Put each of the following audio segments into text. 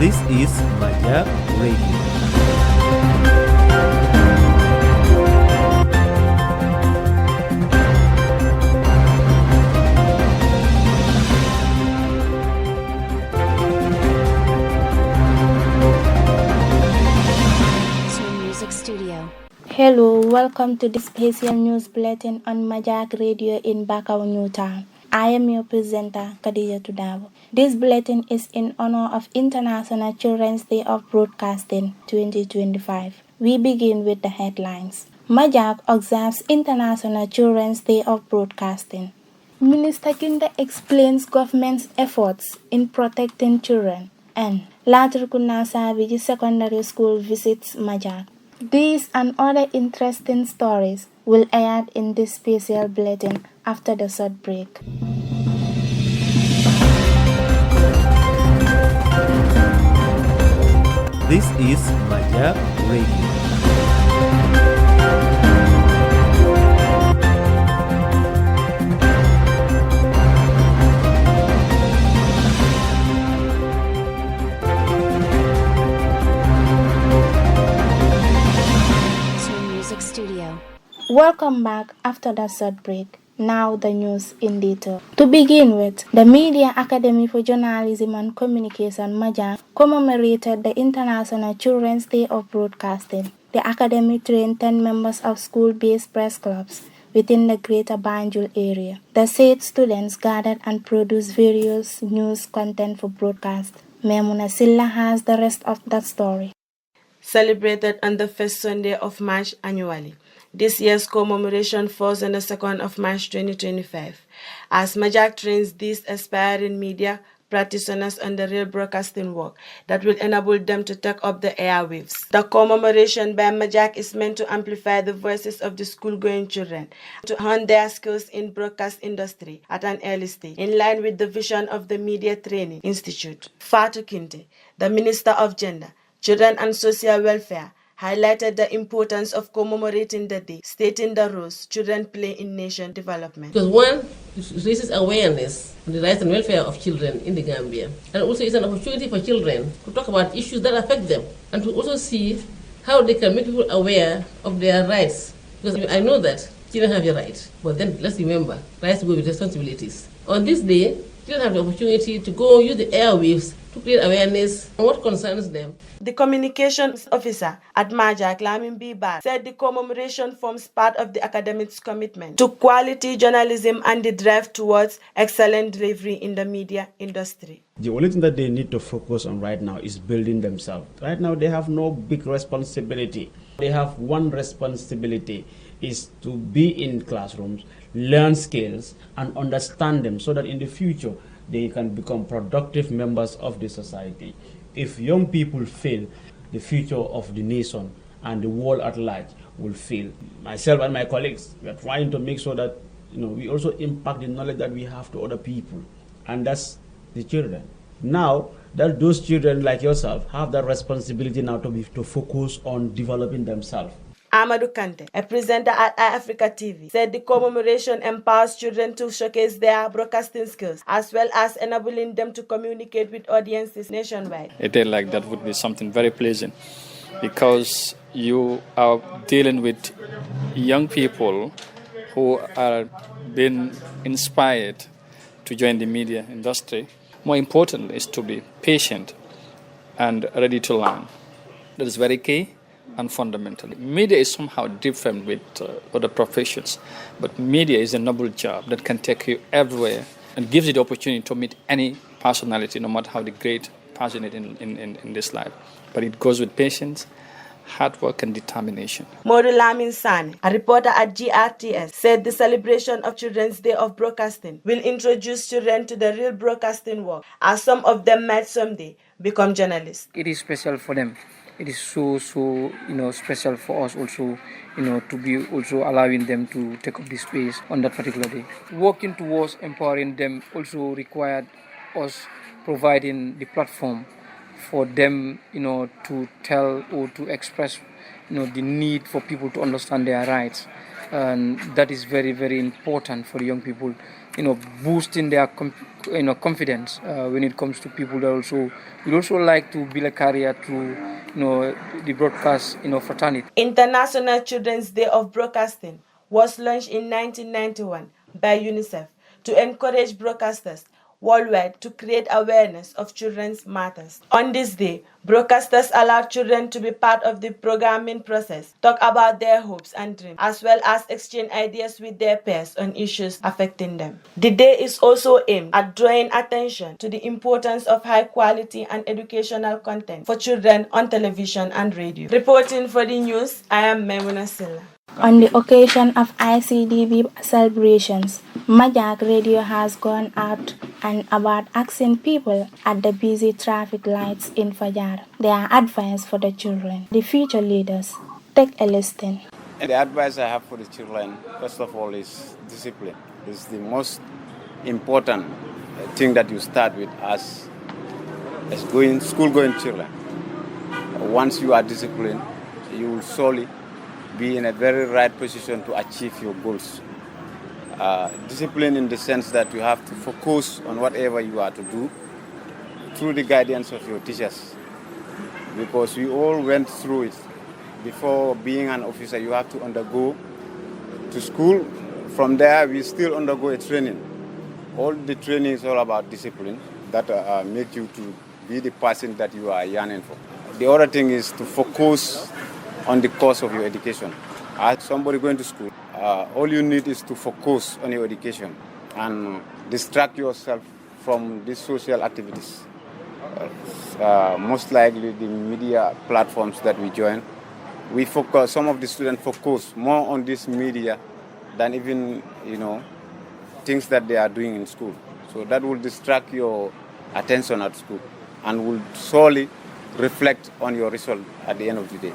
This is MAJaC Radio. Hello, welcome to the special news bulletin on MAJaC Radio in Bakau, Newtown. I am your presenter, Khadija Tudabo. This bulletin is in honor of International Children's Day of Broadcasting 2025. We begin with the headlines. MAJaC observes International Children's Day of Broadcasting. Minister Kinde explains government's efforts in protecting children. And Latrikuna Saviji Secondary School visits MAJaC. These and other interesting stories will air in this special bulletin after the short break. This is MAJaC Radio. Welcome back after that short break. Now the news in detail. To begin with, the Media Academy for Journalism and Communication MAJaC commemorated the International Children's Day of Broadcasting. The academy trained 10 members of school-based press clubs within the Greater Banjul area. The said students gathered and produced various news content for broadcast. Memuna Silla has the rest of that story. Celebrated on the first Sunday of March annually. This year's commemoration falls on the 2nd of March 2025, as MAJaC trains these aspiring media practitioners on the real broadcasting work that will enable them to take up the airwaves. The commemoration by MAJaC is meant to amplify the voices of the school-going children, to hone their skills in broadcast industry at an early stage, in line with the vision of the Media Training Institute. Fatou Kinte, the Minister of Gender, Children and Social Welfare, highlighted the importance of commemorating the day, stating the roles children play in nation development. Because one, it raises awareness on the rights and welfare of children in the Gambia. And also it's an opportunity for children to talk about issues that affect them and to also see how they can make people aware of their rights. Because I know that children have a right, but then let's remember, rights go with responsibilities. On this day, children have the opportunity to go use the airwaves to create awareness on what concerns them. The communications officer at MAJaC, Lamin Bibar, said the commemoration forms part of the academic's commitment to quality journalism and the drive towards excellent delivery in the media industry. The only thing that they need to focus on right now is building themselves. Right now they have no big responsibility. They have one responsibility, is to be in classrooms, learn skills and understand them so that in the future they can become productive members of the society. If young people fail, the future of the nation and the world at large will fail. Myself and my colleagues, we are trying to make sure that we also impact the knowledge that we have to other people, and that's the children. Now that those children like yourself have that responsibility now to focus on developing themselves. Amadou Kante, a presenter at iAfrica TV, said the commemoration empowers children to showcase their broadcasting skills, as well as enabling them to communicate with audiences nationwide. A day like that would be something very pleasant, because you are dealing with young people who are being inspired to join the media industry. More important is to be patient and ready to learn. That is very key. And fundamentally, media is somehow different with other professions, but media is a noble job that can take you everywhere and gives you the opportunity to meet any personality, no matter how the great person is in this life. But it goes with patience, hard work and determination. Modu Lamin Sane, a reporter at GRTS, said the celebration of Children's Day of Broadcasting will introduce children to the real broadcasting work, as some of them might someday become journalists. It is special for them. It is so special for us also, to be also allowing them to take up this space on that particular day. Working towards empowering them also required us providing the platform for them, to tell or to express, the need for people to understand their rights. and that is very, very important for young people, boosting their confidence when it comes to people that also would also like to build a career through the broadcast fraternity. International Children's Day of Broadcasting was launched in 1991 by UNICEF to encourage broadcasters worldwide to create awareness of children's matters. On this day, broadcasters allow children to be part of the programming process, talk about their hopes and dreams, as well as exchange ideas with their peers on issues affecting them. The day is also aimed at drawing attention to the importance of high quality and educational content for children on television and radio. Reporting for the news, I am Memuna Silla. On the occasion of Icdb celebrations, MAJaC Radio has gone out and about asking people at the busy traffic lights in Fajar their advice for the children. The future leaders, take a listen. The advice I have for the children, first of all, is discipline. It's the most important thing that you start with as school-going children. Once you are disciplined, you will surely be in a very right position to achieve your goals. Discipline in the sense that you have to focus on whatever you are to do through the guidance of your teachers. Because we all went through it. Before being an officer, you have to undergo to school. From there, we still undergo a training. All the training is all about discipline that make you to be the person that you are yearning for. The other thing is to focus on the course of your education. As somebody going to school, all you need is to focus on your education and distract yourself from these social activities. Most likely the media platforms that we join, some of the students focus more on this media than even, things that they are doing in school. So that will distract your attention at school and will surely reflect on your result at the end of the day.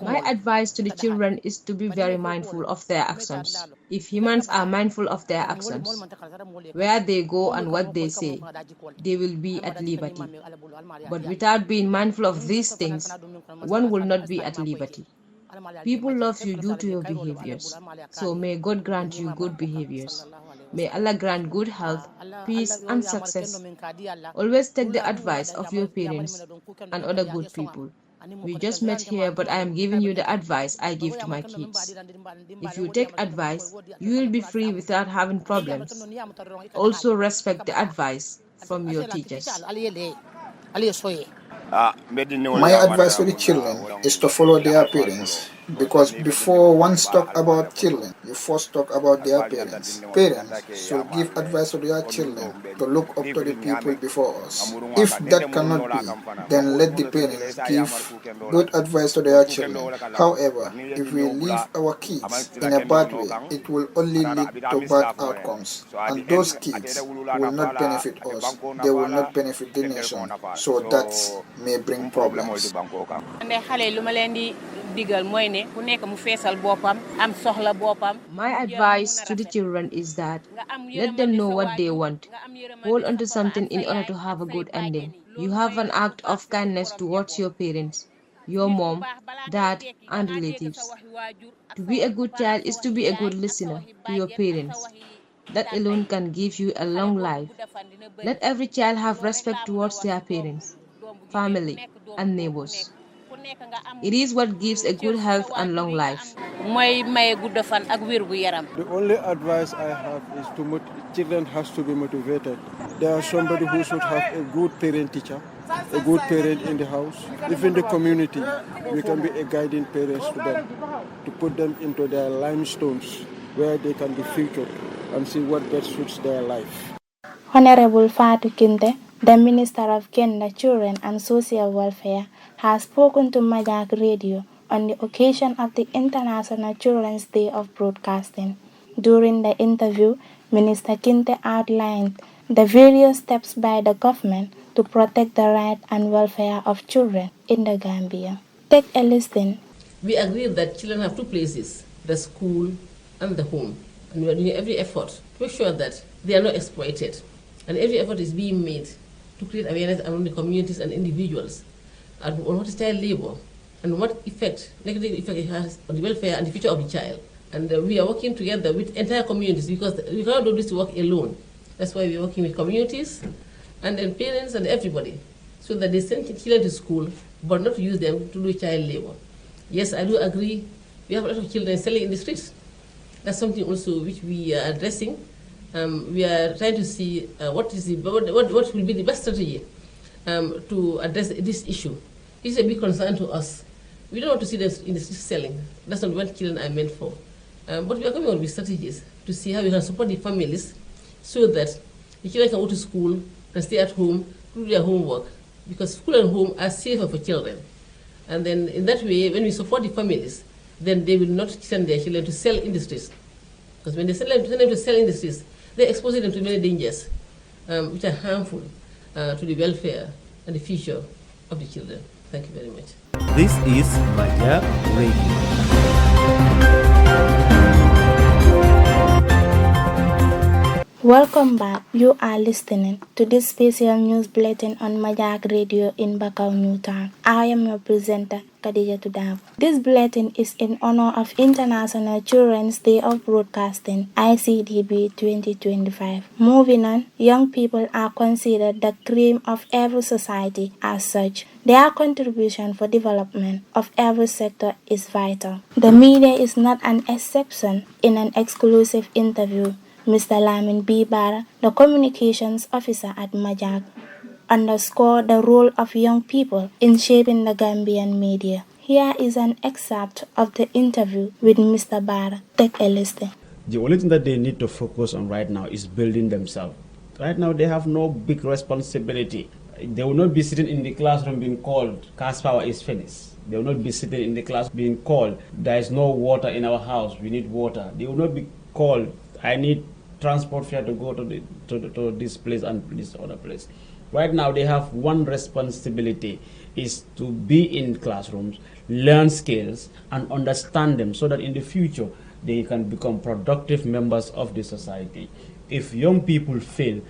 My advice to the children is to be very mindful of their actions. If humans are mindful of their actions, where they go and what they say, they will be at liberty. But without being mindful of these things, one will not be at liberty. People love you due to your behaviors. So may God grant you good behaviors. May Allah grant good health, peace, and success. Always take the advice of your parents and other good people. We just met here, but I am giving you the advice I give to my kids. If you take advice, you will be free without having problems. Also respect the advice from your teachers. My advice for the children is to follow their parents, because before one talk about children, you first talk about their parents. Parents should give advice to their children to look up to the people before us. If that cannot be, then let the parents give good advice to their children. However, if we leave our kids in a bad way, it will only lead to bad outcomes. And those kids will not benefit us. They will not benefit the nation. So that may bring problems. My advice to the children is that let them know what they want. Hold on to something in order to have a good ending. You have an act of kindness towards your parents, your mom, dad, and relatives. To be a good child is to be a good listener to your parents. That alone can give you a long life. Let every child have respect towards their parents, family, and neighbors. It is what gives a good health and long life. The only advice I have is children has to be motivated. There are somebody who should have a good parent teacher, a good parent in the house. If in the community, we can be a guiding parents to them, to put them into their limestones where they can be featured and see what best suits their life. Honorable Fatou Kinte, the Minister of Gender, Children and Social Welfare, has spoken to MAJaC Radio on the occasion of the International Children's Day of Broadcasting. During the interview, Minister Kinte outlined the various steps by the government to protect the rights and welfare of children in the Gambia. Take a listen. We agree that children have two places, the school and the home. And we are doing every effort to make sure that they are not exploited. And every effort is being made to create awareness among the communities and individuals on what is child labor and what negative effect it has on the welfare and the future of the child. And we are working together with entire communities because we cannot do this work alone. That's why we are working with communities and then parents and everybody, so that they send children to school, but not use them to do child labor. Yes, I do agree. We have a lot of children selling in the streets. That's something also which we are addressing. We are trying to see what will be the best strategy to address this issue. This is a big concern to us. We don't want to see them in the streets selling. That's not what children are meant for. But we are coming up with strategies to see how we can support the families so that the children can go to school, can stay at home, do their homework, because school and home are safer for children. And then in that way, when we support the families, then they will not send their children to sell in the streets. Because when they send them to sell in the streets, they're exposing them to many dangers, which are harmful to the welfare and the future of the children. Thank you very much. This is MAJaC Radio. Welcome back. You are listening to this special news bulletin on MAJaC Radio in Bakau Newtown. I am your presenter, Khadija Tudab. This bulletin is in honor of International Children's Day of Broadcasting, Icdb 2025. Moving on, young people are considered the cream of every society. As such, their contribution for development of every sector is vital. The media is not an exception. In an exclusive interview, Mr. Lamin B. Bara, the communications officer at MAJaC, underscored the role of young people in shaping the Gambian media. Here is an excerpt of the interview with Mr. Bara. Take a listen. The only thing that they need to focus on right now is building themselves. Right now, they have no big responsibility. They will not be sitting in the classroom being called, cash power is finished. They will not be sitting in the class being called, there is no water in our house, we need water. They will not be called, I need transport fare to go to this place and this other place. Right now, they have one responsibility, is to be in classrooms, learn skills, and understand them so that in the future, they can become productive members of the society. If young people fail,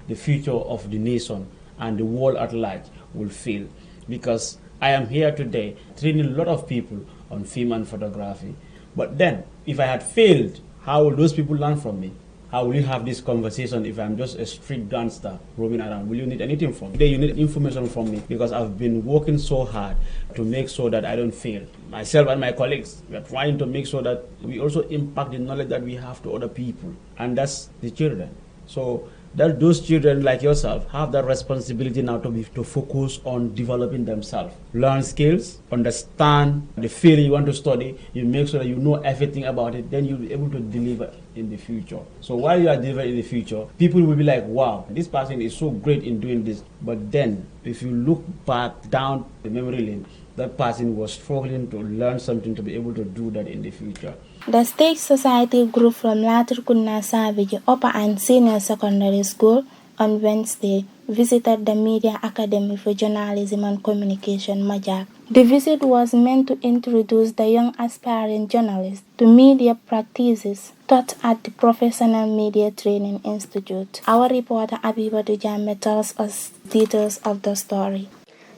the future of the nation and the world at large will fail. Because I am here today training a lot of people on film and photography. But then, if I had failed, how will those people learn from me? How will you have this conversation if I'm just a street gangster roaming around? Will you need anything from me? Today you need information from me because I've been working so hard to make sure that I don't fail. Myself and my colleagues, we are trying to make sure that we also impact the knowledge that we have to other people. And that's the children. So that those children like yourself have that responsibility now to focus on developing themselves. Learn skills, understand the field you want to study, you make sure that you know everything about it, then you'll be able to deliver in the future. So while you are delivering in the future, people will be like, wow, this person is so great in doing this. But then, if you look back down the memory lane, that person was struggling to learn something to be able to do that in the future. The State Society group from Latrikuna Savage Upper and Senior Secondary School on Wednesday visited the Media Academy for Journalism and Communication, MAJaC. The visit was meant to introduce the young aspiring journalists to media practices taught at the Professional Media Training Institute. Our reporter Abiba Dujame tells us details of the story.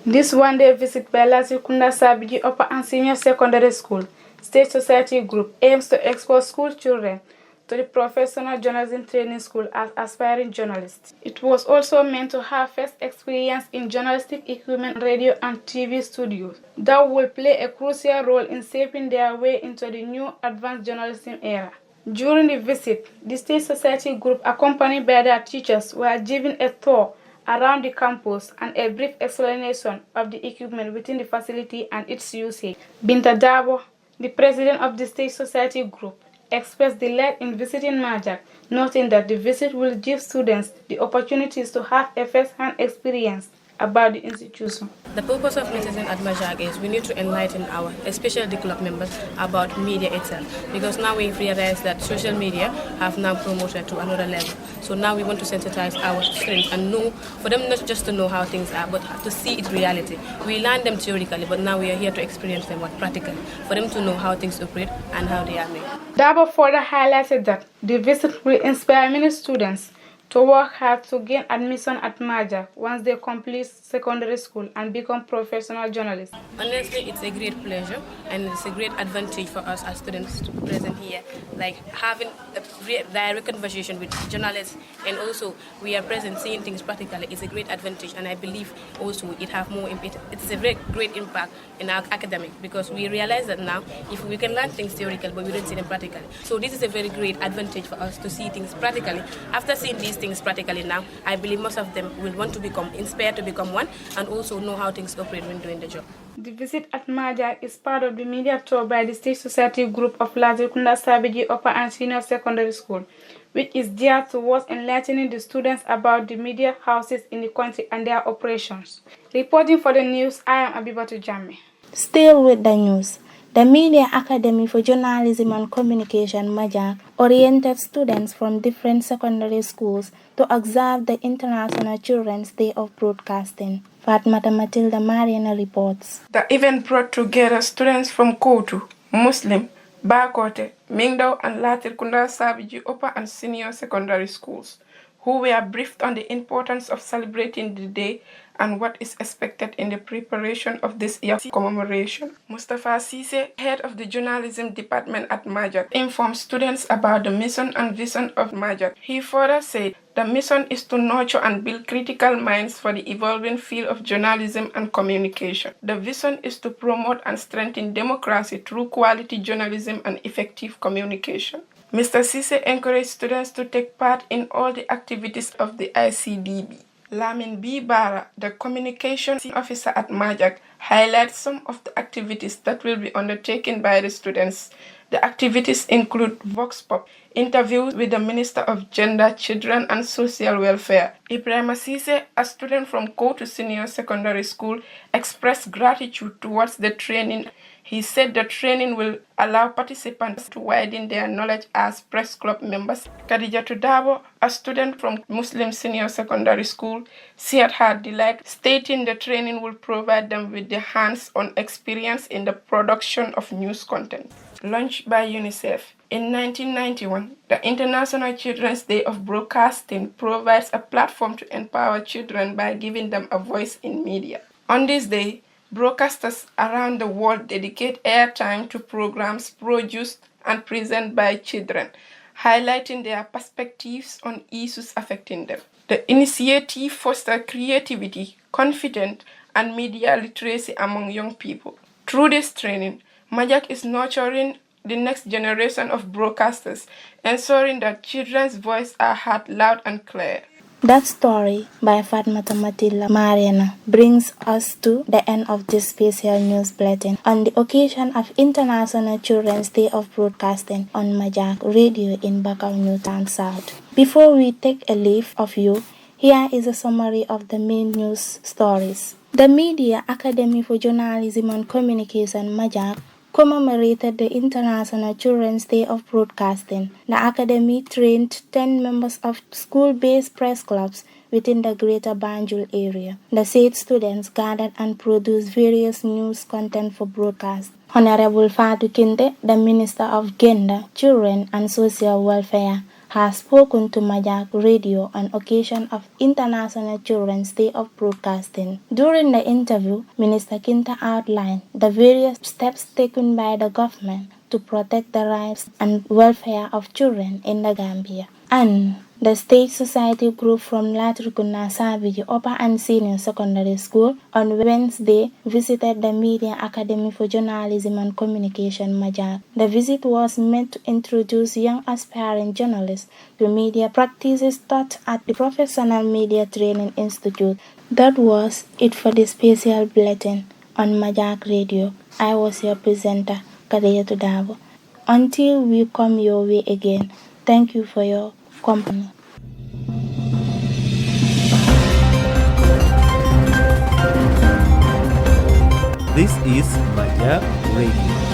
This one-day visit by Latrikuna Savage Upper and Senior Secondary School State Society Group aims to expose school children to the Professional Journalism Training School as aspiring journalists. It was also meant to have first experience in journalistic equipment, radio and TV studios that will play a crucial role in shaping their way into the new advanced journalism era. During the visit, the State Society Group, accompanied by their teachers, were given a tour around the campus and a brief explanation of the equipment within the facility and its usage. Binta Dabo, the president of the State Society Group, expressed delight in visiting MAJaC, noting that the visit will give students the opportunities to have a first-hand experience about the institution. The purpose of meeting at MAJaC is we need to enlighten our, especially the club members, about media itself, because now we've realized that social media have now promoted to another level. So now we want to sensitize our students and know, for them not just to know how things are, but to see its reality. We learn them theoretically, but now we are here to experience them practically, for them to know how things operate and how they are made. Dabo further highlighted that the visit will inspire many students to work hard to gain admission at MAJaC once they complete secondary school and become professional journalists? Honestly, it's a great pleasure and it's a great advantage for us as students present here. Like having a direct conversation with journalists, and also we are present seeing things practically is a great advantage, and I believe also it have more impact. It's a very great impact in our academic, because we realize that now if we can learn things theoretically but we don't see them practically. So this is a very great advantage for us to see things practically. After seeing these things practically now, I believe most of them will want to become inspired to become one and also know how things operate when doing the job. The visit at MAJaC is part of the media tour by the State Society Group of Latrikunda Sabiji Upper and Senior Secondary School, which is geared towards enlightening the students about the media houses in the country and their operations. Reporting for the news, I am Abibatu Jame. Still with the news, the Media Academy for Journalism and Communication, MAJaC, oriented students from different secondary schools to observe the International Children's Day of Broadcasting. Fatmata Matilda Mariana reports. The event brought together students from Kotu, Muslim, Bakote, Mingdao, and Latrikunda Sabiji Upper and Senior Secondary Schools, who were briefed on the importance of celebrating the day and what is expected in the preparation of this year's commemoration. Mustafa Sise, head of the journalism department at MAJaC, informed students about the mission and vision of MAJaC. He further said the mission is to nurture and build critical minds for the evolving field of journalism and communication. The vision is to promote and strengthen democracy through quality journalism and effective communication. Mr. Sise encouraged students to take part in all the activities of the Icdb. Lamin B. Bara, the communication officer at MAJaC, highlights some of the activities that will be undertaken by the students. The activities include Vox Pop, interviews with the Minister of Gender, Children and Social Welfare. Ibrahim Sise, a student from Kotu Senior Secondary School, expressed gratitude towards the training. He said the training will allow participants to widen their knowledge as press club members. Khadija Tudabo, a student from Muslim Senior Secondary School, shared her delight, stating the training will provide them with the hands-on experience in the production of news content. Launched by UNICEF in 1991, the International Children's Day of Broadcasting provides a platform to empower children by giving them a voice in media. On this day, broadcasters around the world dedicate airtime to programs produced and presented by children, highlighting their perspectives on issues affecting them. The initiative fosters creativity, confidence, and media literacy among young people. Through this training, MAJaC is nurturing the next generation of broadcasters, ensuring that children's voices are heard loud and clear. That story by Fatmata Matilda Mariana brings us to the end of this special news bulletin on the occasion of International Children's Day of Broadcasting on MAJaC Radio in Bakau, Newtown South. Before we take a leave of you, here is a summary of the main news stories. The Media Academy for Journalism and Communication, MAJaC, commemorated the International Children's Day of Broadcasting. The Academy trained 10 members of school-based press clubs within the Greater Banjul area. The said students gathered and produced various news content for broadcast. Honorable Fatu Kinte, the Minister of Gender, Children and Social Welfare, has spoken to MAJaC Radio on occasion of International Children's Day of Broadcasting. During the interview, Minister Kinta outlined the various steps taken by the government to protect the rights and welfare of children in the Gambia. And the State Society Group from Latrikunda Sabiji Upper and Senior Secondary School on Wednesday visited the Media Academy for Journalism and Communication, MAJaC. The visit was meant to introduce young aspiring journalists to media practices taught at the Professional Media Training Institute. That was it for the special bulletin on MAJaC Radio. I was your presenter, Kadeya Tudabo. Until we come your way again, thank you for your company. This is MAJaC Radio.